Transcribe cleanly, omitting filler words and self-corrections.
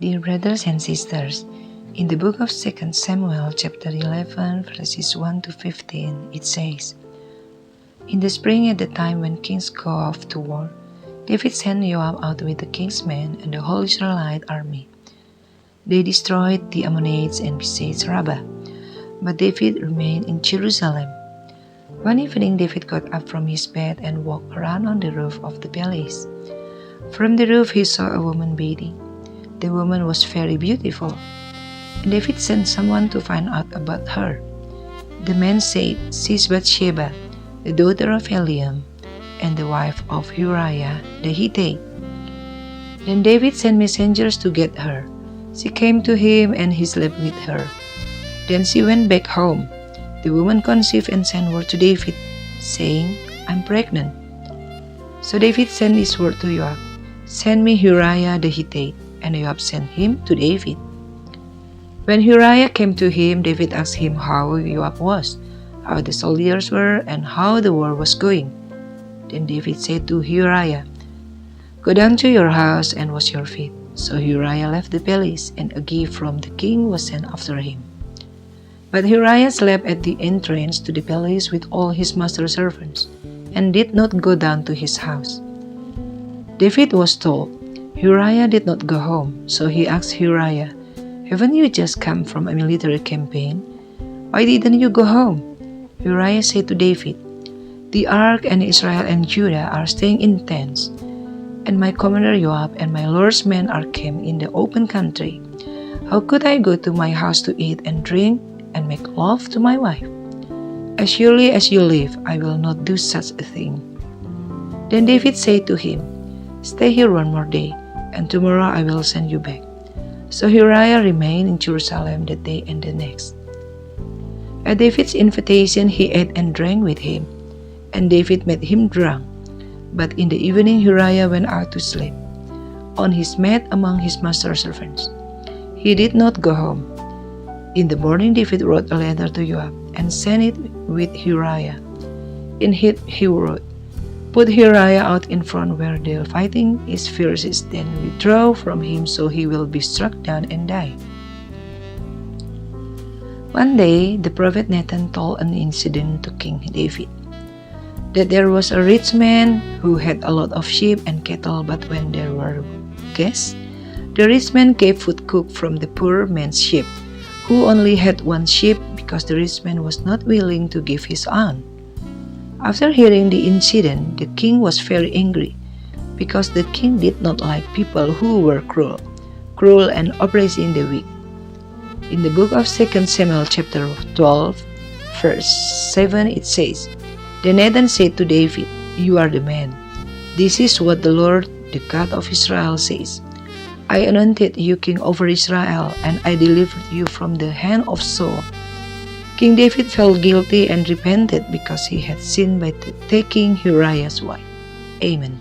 Dear brothers and sisters, in the book of 2 Samuel chapter 11 verses 1 to 15, it says, In the spring at the time when kings go off to war, David sent Joab out with the king's men and the whole Israelite army. They destroyed the Ammonites and besieged Rabbah, but David remained in Jerusalem. One evening David got up from his bed and walked around on the roof of the palace. From the roof he saw a woman bathing. The woman was very beautiful, and David sent someone to find out about her. The man said, She's Bathsheba, the daughter of Eliam, and the wife of Uriah the Hittite. Then David sent messengers to get her. She came to him, and he slept with her. Then she went back home. The woman conceived and sent word to David, saying, I'm pregnant. So David sent this word to Joab, Send me Uriah the Hittite. And Joab sent him to David. When Uriah came to him, David asked him how Joab was, how the soldiers were, and how the war was going. Then David said to Uriah, Go down to your house and wash your feet. So Uriah left the palace, and a gift from the king was sent after him. But Uriah slept at the entrance to the palace with all his master's servants, and did not go down to his house. David was told, Uriah did not go home, so he asked Uriah, Haven't you just come from a military campaign? Why didn't you go home? Uriah said to David, The ark and Israel and Judah are staying in tents, and my commander Joab and my lord's men are camped in the open country. How could I go to my house to eat and drink and make love to my wife? As surely as you live, I will not do such a thing. Then David said to him, Stay here one more day, and tomorrow I will send you back. So Uriah remained in Jerusalem that day and the next. At David's invitation, he ate and drank with him, and David made him drunk. But in the evening Uriah went out to sleep on his mat among his master's servants. He did not go home. In the morning David wrote a letter to Joab and sent it with Uriah. In it he wrote, Put Uriah out in front where the fighting is fiercest, then withdraw from him so he will be struck down and die. One day, the prophet Nathan told an incident to King David, that there was a rich man who had a lot of sheep and cattle, but when there were guests, the rich man gave food cooked from the poor man's sheep, who only had one sheep because the rich man was not willing to give his own. After hearing the incident, the king was very angry, because the king did not like people who were cruel and oppressing the weak. In the book of 2 Samuel chapter 12, verse 7, it says, Then Nathan said to David, You are the man. This is what the Lord, the God of Israel, says. I anointed you king over Israel, and I delivered you from the hand of Saul. King David felt guilty and repented because he had sinned by taking Uriah's wife. Amen.